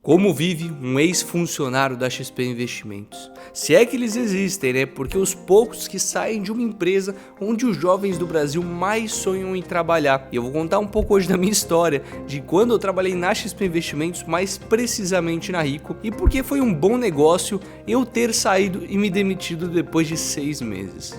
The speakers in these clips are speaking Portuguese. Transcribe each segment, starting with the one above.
Como vive um ex-funcionário da XP Investimentos? Se é que eles existem, né? Porque os poucos que saem de uma empresa onde os jovens do Brasil mais sonham em trabalhar. E eu vou contar um pouco hoje da minha história, de quando eu trabalhei na XP Investimentos, mais precisamente na Rico, e porque foi um bom negócio eu ter saído e me demitido depois de 6 meses.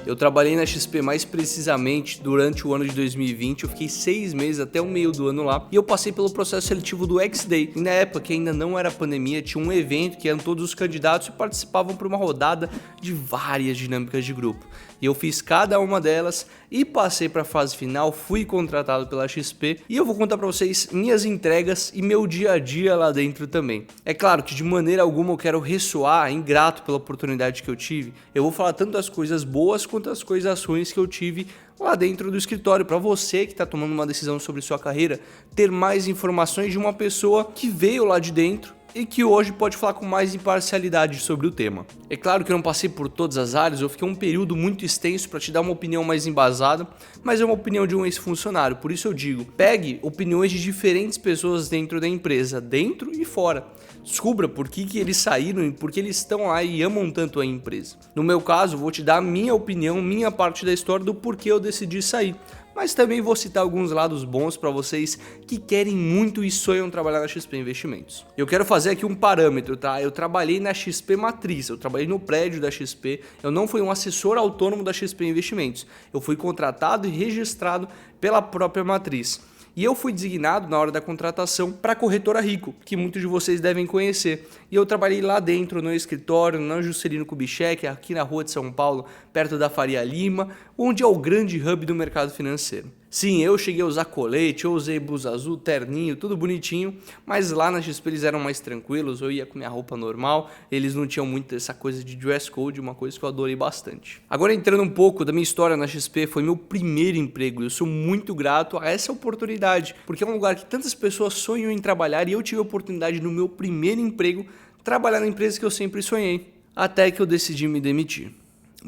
Eu trabalhei na XP mais precisamente durante o ano de 2020, eu fiquei 6 meses até o meio do ano lá, e eu passei pelo processo seletivo do X-Day. E na época que ainda não era pandemia, tinha um evento que eram todos os candidatos e participavam por uma rodada de várias dinâmicas de grupo. E eu fiz cada uma delas e passei para a fase final, fui contratado pela XP e eu vou contar para vocês minhas entregas e meu dia a dia lá dentro também. É claro que de maneira alguma eu quero ressoar ingrato pela oportunidade que eu tive. Eu vou falar tanto das coisas boas quanto das coisas ruins que eu tive lá dentro do escritório, para você que está tomando uma decisão sobre sua carreira, ter mais informações de uma pessoa que veio lá de dentro e que hoje pode falar com mais imparcialidade sobre o tema. É claro que eu não passei por todas as áreas, eu fiquei um período muito extenso para te dar uma opinião mais embasada, mas é uma opinião de um ex-funcionário, por isso eu digo, pegue opiniões de diferentes pessoas dentro da empresa, dentro e fora. Descubra por que eles saíram e por que eles estão lá e amam tanto a empresa. No meu caso, vou te dar a minha opinião, minha parte da história do porquê eu decidi sair. Mas também vou citar alguns lados bons para vocês que querem muito e sonham trabalhar na XP Investimentos. Eu quero fazer aqui um parâmetro, tá? Eu trabalhei na XP Matriz, eu trabalhei no prédio da XP, eu não fui um assessor autônomo da XP Investimentos. Eu fui contratado e registrado pela própria Matriz. E eu fui designado na hora da contratação para a corretora Rico, que muitos de vocês devem conhecer. E eu trabalhei lá dentro, no escritório, na Juscelino Kubitschek, aqui na rua de São Paulo, perto da Faria Lima, onde é o grande hub do mercado financeiro. Sim, eu cheguei a usar colete, eu usei blusa azul, terninho, tudo bonitinho, mas lá na XP eles eram mais tranquilos, eu ia com minha roupa normal, eles não tinham muito essa coisa de dress code, uma coisa que eu adorei bastante. Agora entrando um pouco da minha história na XP, foi meu primeiro emprego, eu sou muito grato a essa oportunidade, porque é um lugar que tantas pessoas sonham em trabalhar e eu tive a oportunidade no meu primeiro emprego trabalhar na empresa que eu sempre sonhei, até que eu decidi me demitir.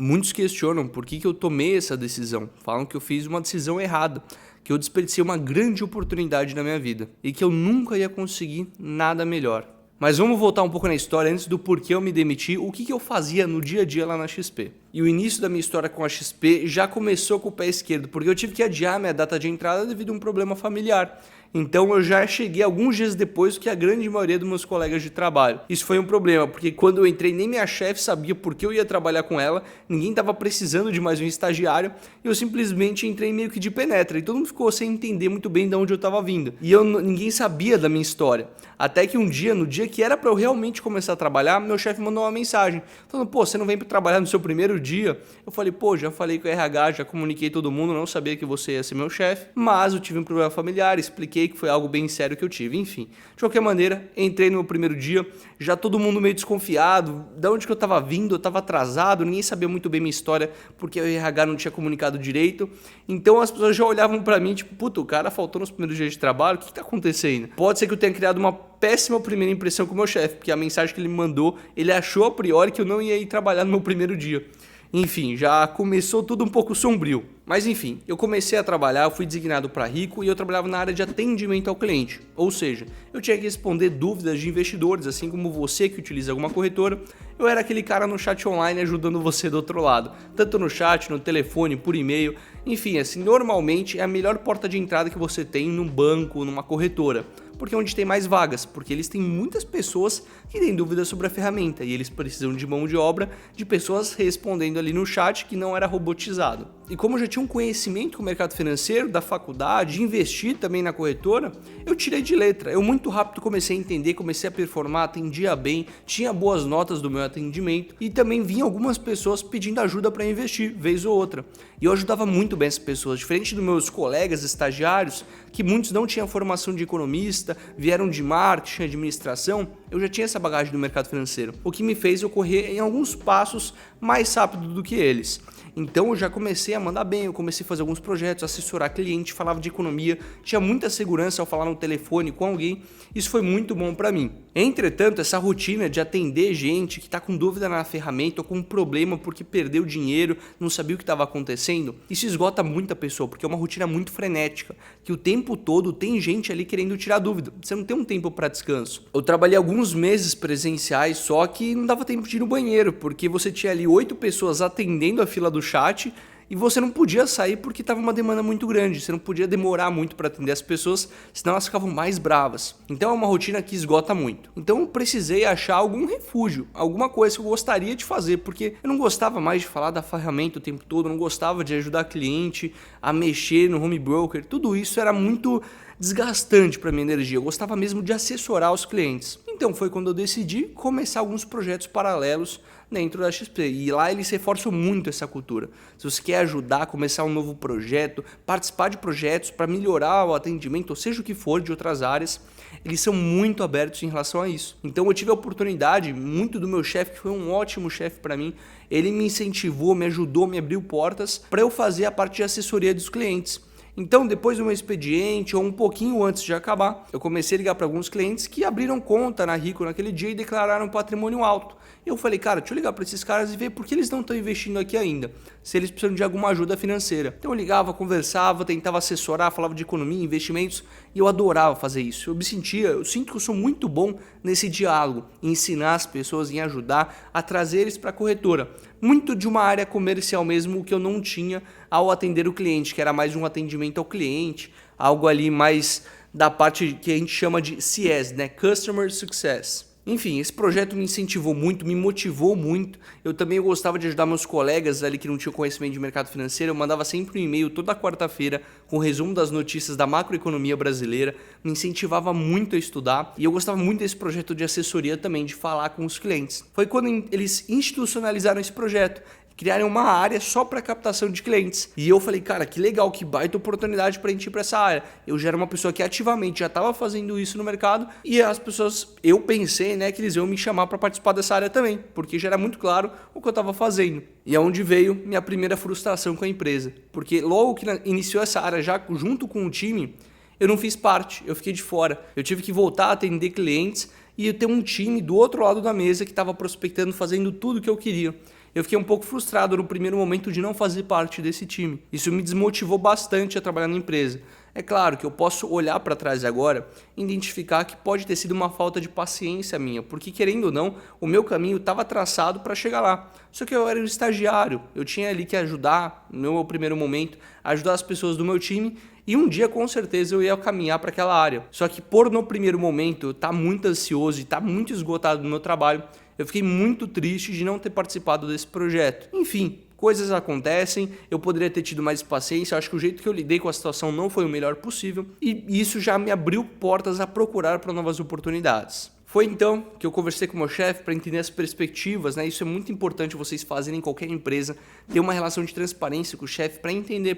Muitos questionam por que eu tomei essa decisão, falam que eu fiz uma decisão errada, que eu desperdicei uma grande oportunidade na minha vida e que eu nunca ia conseguir nada melhor. Mas vamos voltar um pouco na história antes do porquê eu me demiti, o que eu fazia no dia a dia lá na XP. E o início da minha história com a XP já começou com o pé esquerdo, porque eu tive que adiar minha data de entrada devido a um problema familiar. Então eu já cheguei alguns dias depois do que a grande maioria dos meus colegas de trabalho. Isso foi um problema, porque quando eu entrei nem minha chefe sabia por que eu ia trabalhar com ela, ninguém estava precisando de mais um estagiário, e eu simplesmente entrei meio que de penetra, e todo mundo ficou sem entender muito bem de onde eu estava vindo. E ninguém sabia da minha história. Até que um dia, no dia que era para eu realmente começar a trabalhar, meu chefe mandou uma mensagem, falando, pô, você não vem para trabalhar no seu primeiro dia? Eu falei, pô, já falei com o RH, já comuniquei todo mundo, não sabia que você ia ser meu chefe, mas eu tive um problema familiar, expliquei que foi algo bem sério que eu tive, enfim. De qualquer maneira, entrei no meu primeiro dia, já todo mundo meio desconfiado, de onde que eu estava vindo, eu estava atrasado, ninguém sabia muito bem minha história, porque o RH não tinha comunicado direito, então as pessoas já olhavam pra mim, tipo, puta, o cara faltou nos primeiros dias de trabalho, o que tá acontecendo? Pode ser que eu tenha criado uma péssima primeira impressão com o meu chefe, porque a mensagem que ele me mandou, ele achou a priori que eu não ia ir trabalhar no meu primeiro dia. Enfim, já começou tudo um pouco sombrio. Mas enfim, eu comecei a trabalhar, eu fui designado para Rico e eu trabalhava na área de atendimento ao cliente. Ou seja, eu tinha que responder dúvidas de investidores, assim como você que utiliza alguma corretora. Eu era aquele cara no chat online ajudando você do outro lado. Tanto no chat, no telefone, por e-mail. Enfim, assim, normalmente é a melhor porta de entrada que você tem num banco, numa corretora. Porque é onde tem mais vagas, porque eles têm muitas pessoas que têm dúvidas sobre a ferramenta e eles precisam de mão de obra de pessoas respondendo ali no chat que não era robotizado. E como eu já tinha um conhecimento com o mercado financeiro, da faculdade, de investir também na corretora, eu tirei de letra. Eu muito rápido comecei a entender, comecei a performar, atendia bem, tinha boas notas do meu atendimento e também vinha algumas pessoas pedindo ajuda para investir, vez ou outra. E eu ajudava muito bem essas pessoas, diferente dos meus colegas estagiários, que muitos não tinham formação de economista, vieram de marketing, administração, Eu já tinha essa bagagem do mercado financeiro, o que me fez eu correr em alguns passos mais rápido do que eles. Então eu já comecei a mandar bem, eu comecei a fazer alguns projetos, assessorar cliente, falava de economia, tinha muita segurança ao falar no telefone com alguém, isso foi muito bom para mim. Entretanto, essa rotina de atender gente que está com dúvida na ferramenta ou com um problema porque perdeu dinheiro, não sabia o que estava acontecendo, isso esgota muita pessoa, porque é uma rotina muito frenética, que o tempo todo tem gente ali querendo tirar dúvida, você não tem um tempo para descanso. Eu trabalhei alguns meses presenciais, só que não dava tempo de ir no banheiro, porque você tinha ali 8 pessoas atendendo a fila do chat e você não podia sair porque estava uma demanda muito grande, você não podia demorar muito para atender as pessoas, senão elas ficavam mais bravas. Então é uma rotina que esgota muito. Então eu precisei achar algum refúgio, alguma coisa que eu gostaria de fazer, porque eu não gostava mais de falar da ferramenta o tempo todo, eu não gostava de ajudar cliente a mexer no home broker, tudo isso era muito desgastante para minha energia, eu gostava mesmo de assessorar os clientes. Então foi quando eu decidi começar alguns projetos paralelos dentro da XP, e lá eles reforçam muito essa cultura. Se você quer ajudar a começar um novo projeto, participar de projetos para melhorar o atendimento, ou seja o que for de outras áreas, eles são muito abertos em relação a isso. Então eu tive a oportunidade, muito do meu chefe, que foi um ótimo chefe para mim, ele me incentivou, me ajudou, me abriu portas para eu fazer a parte de assessoria dos clientes. Então, depois do meu expediente, ou um pouquinho antes de acabar, eu comecei a ligar para alguns clientes que abriram conta na Rico naquele dia e declararam um patrimônio alto. E eu falei, cara, deixa eu ligar para esses caras e ver por que eles não estão investindo aqui ainda, se eles precisam de alguma ajuda financeira. Então eu ligava, conversava, tentava assessorar, falava de economia, investimentos, e eu adorava fazer isso. Eu sinto que eu sou muito bom nesse diálogo, em ensinar as pessoas, em ajudar a trazer eles para a corretora. Muito de uma área comercial mesmo, que eu não tinha ao atender o cliente, que era mais um atendimento ao cliente, algo ali mais da parte que a gente chama de CS, né? Customer Success. Enfim, esse projeto me incentivou muito, me motivou muito. Eu também gostava de ajudar meus colegas ali que não tinham conhecimento de mercado financeiro. Eu mandava sempre um e-mail toda quarta-feira com o resumo das notícias da macroeconomia brasileira. Me incentivava muito a estudar e eu gostava muito desse projeto de assessoria também, de falar com os clientes. Foi quando eles institucionalizaram esse projeto, criaram uma área só para captação de clientes. E eu falei, cara, que legal, que baita oportunidade para a gente ir para essa área. Eu já era uma pessoa que ativamente já estava fazendo isso no mercado e as pessoas, eu pensei, né, que eles iam me chamar para participar dessa área também, porque já era muito claro o que eu estava fazendo. E é onde veio minha primeira frustração com a empresa, porque logo que iniciou essa área já junto com o time, eu não fiz parte, eu fiquei de fora. Eu tive que voltar a atender clientes e ter um time do outro lado da mesa que estava prospectando, fazendo tudo o que eu queria. Eu fiquei um pouco frustrado no primeiro momento de não fazer parte desse time. Isso me desmotivou bastante a trabalhar na empresa. É claro que eu posso olhar para trás agora e identificar que pode ter sido uma falta de paciência minha, porque querendo ou não, o meu caminho estava traçado para chegar lá. Só que eu era um estagiário, eu tinha ali que ajudar, no meu primeiro momento, ajudar as pessoas do meu time e um dia com certeza eu ia caminhar para aquela área. Só que por no primeiro momento eu estar muito ansioso e estar muito esgotado no meu trabalho, eu fiquei muito triste de não ter participado desse projeto. Enfim, coisas acontecem, eu poderia ter tido mais paciência, acho que o jeito que eu lidei com a situação não foi o melhor possível e isso já me abriu portas a procurar para novas oportunidades. Foi então que eu conversei com o meu chefe para entender as perspectivas, né? Isso é muito importante vocês fazerem em qualquer empresa, ter uma relação de transparência com o chefe para entender,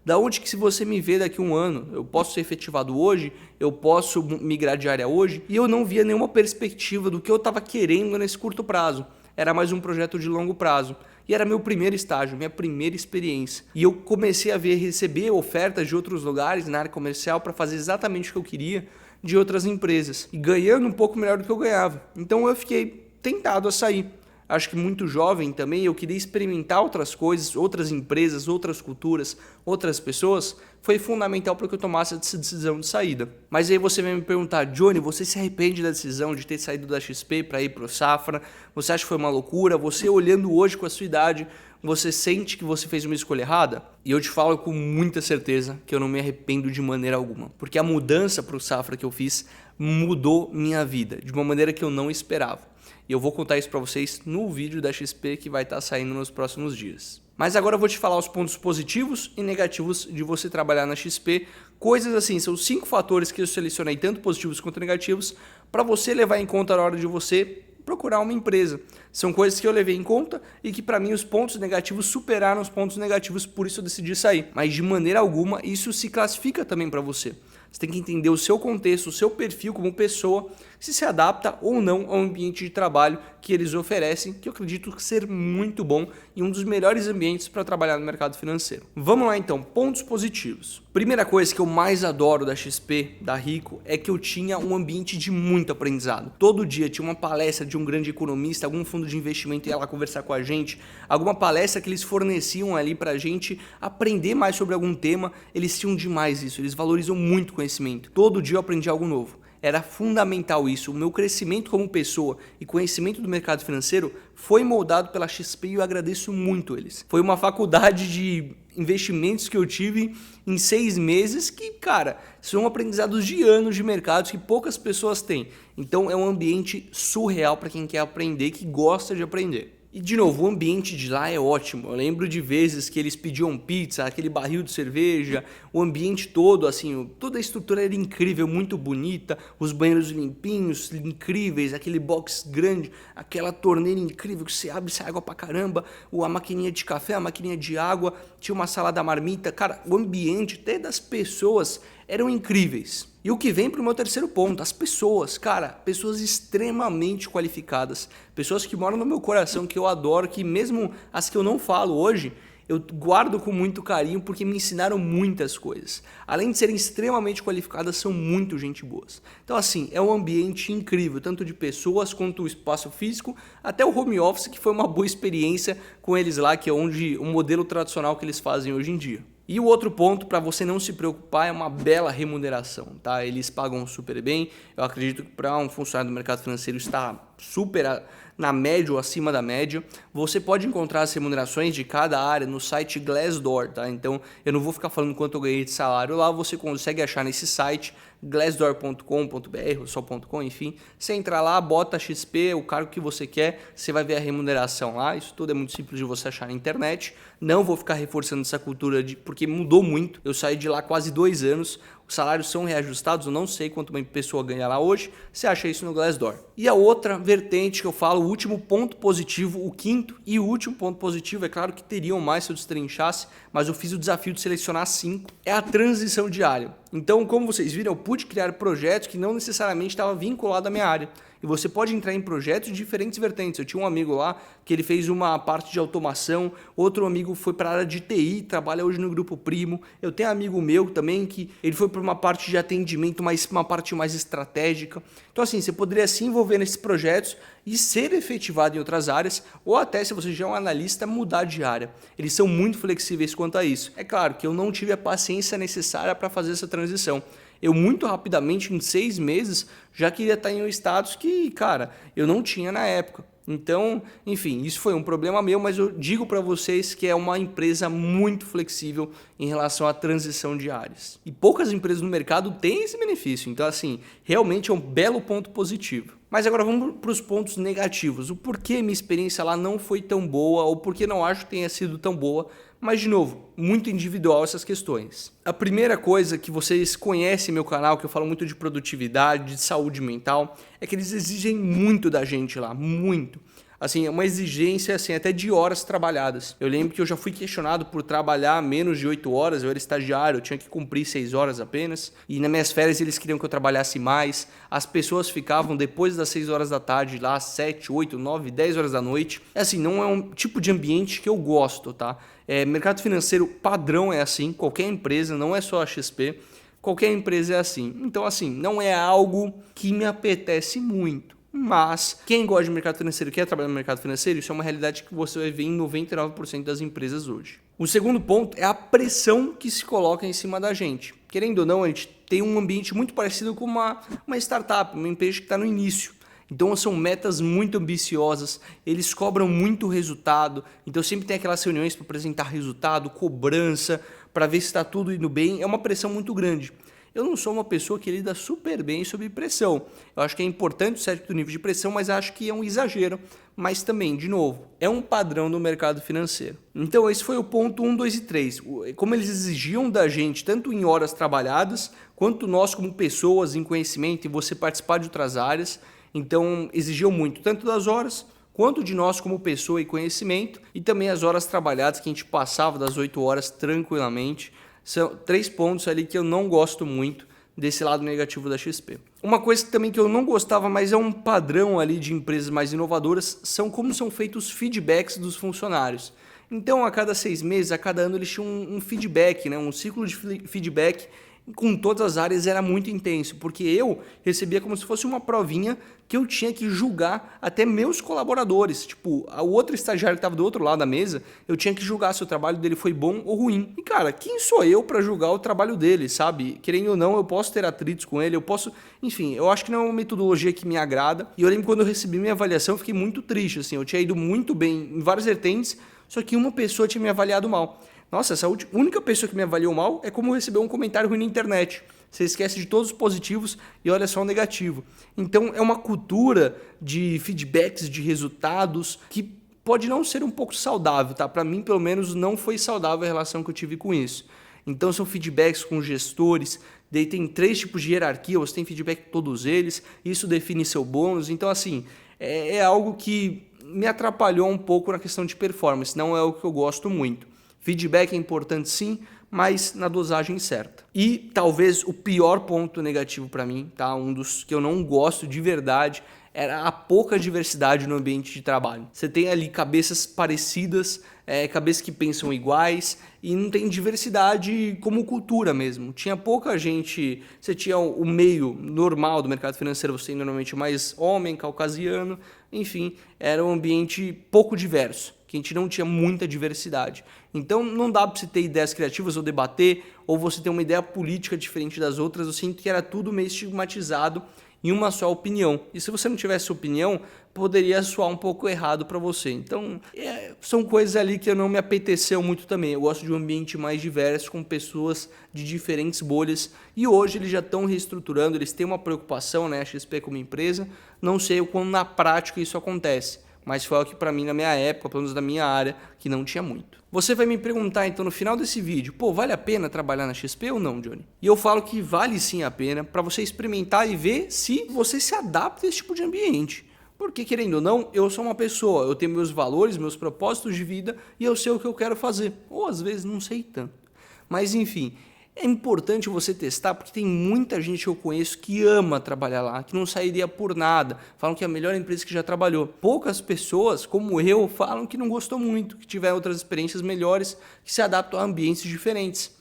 da onde que se você me vê daqui a um ano, eu posso ser efetivado hoje, eu posso migrar de área hoje, e eu não via nenhuma perspectiva do que eu estava querendo nesse curto prazo. Era mais um projeto de longo prazo. E era meu primeiro estágio, minha primeira experiência. E eu comecei a receber ofertas de outros lugares na área comercial para fazer exatamente o que eu queria de outras empresas. E ganhando um pouco melhor do que eu ganhava. Então eu fiquei tentado a sair. Acho que muito jovem também, eu queria experimentar outras coisas, outras empresas, outras culturas, outras pessoas. Foi fundamental para que eu tomasse essa decisão de saída. Mas aí você vai me perguntar, Johnny, você se arrepende da decisão de ter saído da XP para ir para o Safra? Você acha que foi uma loucura? Você olhando hoje com a sua idade, você sente que você fez uma escolha errada? E eu te falo com muita certeza que eu não me arrependo de maneira alguma. Porque a mudança para o Safra que eu fiz mudou minha vida de uma maneira que eu não esperava. E eu vou contar isso para vocês no vídeo da XP que vai estar saindo nos próximos dias. Mas agora eu vou te falar os pontos positivos e negativos de você trabalhar na XP. Coisas assim, são 5 fatores que eu selecionei, tanto positivos quanto negativos, para você levar em conta na hora de você procurar uma empresa. São coisas que eu levei em conta e que para mim os pontos negativos superaram os pontos negativos, por isso eu decidi sair. Mas de maneira alguma isso se classifica também para você. Você tem que entender o seu contexto, o seu perfil como pessoa, se adapta ou não ao ambiente de trabalho que eles oferecem, que eu acredito ser muito bom e um dos melhores ambientes para trabalhar no mercado financeiro. Vamos lá então, pontos positivos. Primeira coisa que eu mais adoro da XP, da Rico, é que eu tinha um ambiente de muito aprendizado. Todo dia tinha uma palestra de um grande economista, algum fundo de investimento ia lá conversar com a gente, alguma palestra que eles forneciam ali pra gente aprender mais sobre algum tema. Eles tinham demais isso, eles valorizam muito conhecimento. Todo dia eu aprendi algo novo. Era fundamental isso. O meu crescimento como pessoa e conhecimento do mercado financeiro foi moldado pela XP e eu agradeço muito eles. Foi uma faculdade de investimentos que eu tive em 6 meses que, cara, são aprendizados de anos de mercados que poucas pessoas têm. Então é um ambiente surreal para quem quer aprender, que gosta de aprender. E de novo, o ambiente de lá é ótimo. Eu lembro de vezes que eles pediam pizza, aquele barril de cerveja, o ambiente todo, assim, toda a estrutura era incrível, muito bonita, os banheiros limpinhos, incríveis, aquele box grande, aquela torneira incrível que você abre e sai água pra caramba, a maquininha de café, a maquininha de água, tinha uma sala da marmita. Cara, o ambiente até das pessoas eram incríveis. E o que vem para o meu terceiro ponto, as pessoas, cara, pessoas extremamente qualificadas, pessoas que moram no meu coração, que eu adoro, que mesmo as que eu não falo hoje, eu guardo com muito carinho porque me ensinaram muitas coisas. Além de serem extremamente qualificadas, são muito gente boas. Então assim, é um ambiente incrível, tanto de pessoas quanto o espaço físico, até o home office, que foi uma boa experiência com eles lá, que é onde o modelo tradicional que eles fazem hoje em dia. E o outro ponto, para você não se preocupar, é uma bela remuneração, tá? Eles pagam super bem. Eu acredito que para um funcionário do mercado financeiro está super na média ou acima da média. Você pode encontrar as remunerações de cada área no site Glassdoor, tá? Então, eu não vou ficar falando quanto eu ganhei de salário lá, você consegue achar nesse site glassdoor.com.br, ou só.com, enfim. Você entra lá, bota XP, o cargo que você quer, você vai ver a remuneração lá. Isso tudo é muito simples de você achar na internet. Não vou ficar reforçando essa cultura porque mudou muito. Eu saí de lá quase 2 anos. Os salários são reajustados, eu não sei quanto uma pessoa ganha lá hoje. Você acha isso no Glassdoor. E a outra vertente que eu falo, o último ponto positivo, o quinto e o último ponto positivo, é claro que teriam mais se eu destrinchasse, mas eu fiz o desafio de selecionar 5, é a transição diária. Então, como vocês viram, eu pude criar projetos que não necessariamente estavam vinculados à minha área. E você pode entrar em projetos de diferentes vertentes. Eu tinha um amigo lá que ele fez uma parte de automação, outro amigo foi para a área de TI, trabalha hoje no Grupo Primo. Eu tenho um amigo meu também que ele foi para uma parte de atendimento, mas uma parte mais estratégica. Então assim, você poderia se envolver nesses projetos e ser efetivado em outras áreas, ou até, se você já é um analista, mudar de área. Eles são muito flexíveis quanto a isso. É claro que eu não tive a paciência necessária para fazer essa transição. Eu muito rapidamente, em 6 meses, já queria estar em um status que, cara, eu não tinha na época. Então, enfim, isso foi um problema meu, mas eu digo para vocês que é uma empresa muito flexível em relação à transição de áreas. E poucas empresas no mercado têm esse benefício. Então, assim, realmente é um belo ponto positivo. Mas agora vamos para os pontos negativos. O porquê minha experiência lá não foi tão boa, ou porquê não acho que tenha sido tão boa. Mas, de novo, muito individual essas questões. A primeira coisa que vocês conhecem meu canal, que eu falo muito de produtividade, de saúde mental, é que eles exigem muito da gente lá, muito. Assim, é uma exigência assim, até de horas trabalhadas. Eu lembro que eu já fui questionado por trabalhar menos de 8 horas, eu era estagiário, eu tinha que cumprir 6 horas apenas. E nas minhas férias eles queriam que eu trabalhasse mais. As pessoas ficavam depois das 6 horas da tarde lá, 7, 8, 9, 10 horas da noite. Assim, não é um tipo de ambiente que eu gosto, tá? Mercado financeiro padrão é assim, qualquer empresa, não é só a XP, qualquer empresa é assim. Então, assim, não é algo que me apetece muito. Mas quem gosta de mercado financeiro, quer trabalhar no mercado financeiro, isso é uma realidade que você vai ver em 99% das empresas hoje. O segundo ponto é a pressão que se coloca em cima da gente. Querendo ou não, a gente tem um ambiente muito parecido com uma startup, uma empresa que está no início. Então são metas muito ambiciosas, eles cobram muito resultado, então sempre tem aquelas reuniões para apresentar resultado, cobrança, para ver se está tudo indo bem, é uma pressão muito grande. Eu não sou uma pessoa que lida super bem sob pressão. Eu acho que é importante um certo nível de pressão, mas acho que é um exagero. Mas também, de novo, é um padrão do mercado financeiro. Então esse foi o ponto 1, 2 e 3. Como eles exigiam da gente, tanto em horas trabalhadas, quanto nós como pessoas em conhecimento e você participar de outras áreas. Então exigiam muito, tanto das horas, quanto de nós como pessoa e conhecimento, e também as horas trabalhadas que a gente passava das 8 horas tranquilamente. São 3 pontos ali que eu não gosto muito desse lado negativo da XP. Uma coisa também que eu não gostava, mas é um padrão ali de empresas mais inovadoras, são como são feitos os feedbacks dos funcionários. Então, a cada 6 meses, a cada ano, eles tinham um feedback, né? Um ciclo de feedback com todas as áreas era muito intenso, porque eu recebia como se fosse uma provinha que eu tinha que julgar até meus colaboradores. Tipo, o outro estagiário que estava do outro lado da mesa, eu tinha que julgar se o trabalho dele foi bom ou ruim. E cara, quem sou eu para julgar o trabalho dele, sabe? Querendo ou não, eu posso ter atritos com ele, eu posso... Enfim, eu acho que não é uma metodologia que me agrada. E eu lembro quando eu recebi minha avaliação, eu fiquei muito triste, assim. Eu tinha ido muito bem em várias vertentes, só que uma pessoa tinha me avaliado mal. Nossa, essa única pessoa que me avaliou mal é como receber um comentário ruim na internet. Você esquece de todos os positivos e olha só o negativo. Então é uma cultura de feedbacks, de resultados, que pode não ser um pouco saudável, tá? Para mim, pelo menos, não foi saudável a relação que eu tive com isso. Então são feedbacks com gestores, daí tem 3 tipos de hierarquia, você tem feedback com todos eles, isso define seu bônus. Então assim, é algo que me atrapalhou um pouco na questão de performance, não é o que eu gosto muito. Feedback é importante sim, mas na dosagem certa. E talvez o pior ponto negativo para mim, tá? Um dos que eu não gosto de verdade, era a pouca diversidade no ambiente de trabalho. Você tem ali cabeças parecidas, cabeças que pensam iguais e não tem diversidade como cultura mesmo. Tinha pouca gente, você tinha o meio normal do mercado financeiro, você tem normalmente mais homem, caucasiano, enfim, era um ambiente pouco diverso, que a gente não tinha muita diversidade. Então não dá para você ter ideias criativas ou debater, ou você ter uma ideia política diferente das outras. Eu sinto que era tudo meio estigmatizado em uma só opinião. E se você não tivesse opinião, poderia soar um pouco errado para você. Então são coisas ali que eu não me apeteceu muito também. Eu gosto de um ambiente mais diverso, com pessoas de diferentes bolhas. E hoje eles já estão reestruturando, eles têm uma preocupação, né? A XP como empresa. Não sei o quão na prática isso acontece. Mas foi algo que para mim, na minha época, pelo menos na minha área, que não tinha muito. Você vai me perguntar, então, no final desse vídeo, pô, vale a pena trabalhar na XP ou não, Johnny? E eu falo que vale sim a pena para você experimentar e ver se você se adapta a esse tipo de ambiente. Porque, querendo ou não, eu sou uma pessoa, eu tenho meus valores, meus propósitos de vida e eu sei o que eu quero fazer. Ou às vezes não sei tanto. Mas, enfim... É importante você testar, porque tem muita gente que eu conheço que ama trabalhar lá, que não sairia por nada, falam que é a melhor empresa que já trabalhou. Poucas pessoas, como eu, falam que não gostou muito, que tiveram outras experiências melhores, que se adaptam a ambientes diferentes.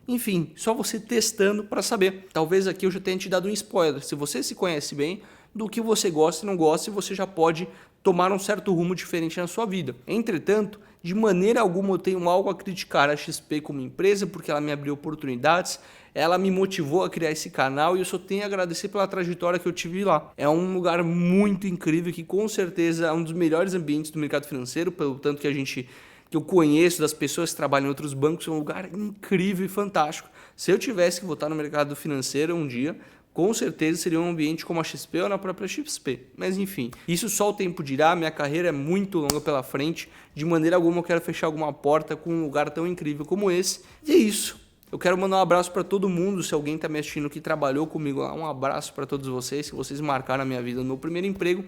Enfim, só você testando para saber. Talvez aqui eu já tenha te dado um spoiler. Se você se conhece bem, do que você gosta e não gosta, você já pode tomar um certo rumo diferente na sua vida. Entretanto, de maneira alguma eu tenho algo a criticar a XP como empresa, porque ela me abriu oportunidades, ela me motivou a criar esse canal e eu só tenho a agradecer pela trajetória que eu tive lá. É um lugar muito incrível que com certeza é um dos melhores ambientes do mercado financeiro, pelo tanto que eu conheço das pessoas que trabalham em outros bancos, é um lugar incrível e fantástico. Se eu tivesse que voltar no mercado financeiro um dia, com certeza seria um ambiente como a XP ou na própria XP. Mas enfim, isso só o tempo dirá, minha carreira é muito longa pela frente, de maneira alguma eu quero fechar alguma porta com um lugar tão incrível como esse. E é isso. Eu quero mandar um abraço para todo mundo, se alguém está me assistindo que trabalhou comigo lá, um abraço para todos vocês, que vocês marcaram a minha vida no meu primeiro emprego,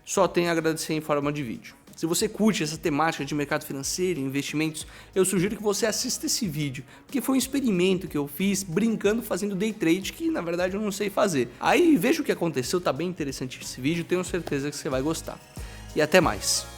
só tenho a agradecer em forma de vídeo. Se você curte essa temática de mercado financeiro e investimentos, eu sugiro que você assista esse vídeo, porque foi um experimento que eu fiz brincando fazendo day trade, que na verdade eu não sei fazer. Aí veja o que aconteceu, tá bem interessante esse vídeo, tenho certeza que você vai gostar. E até mais!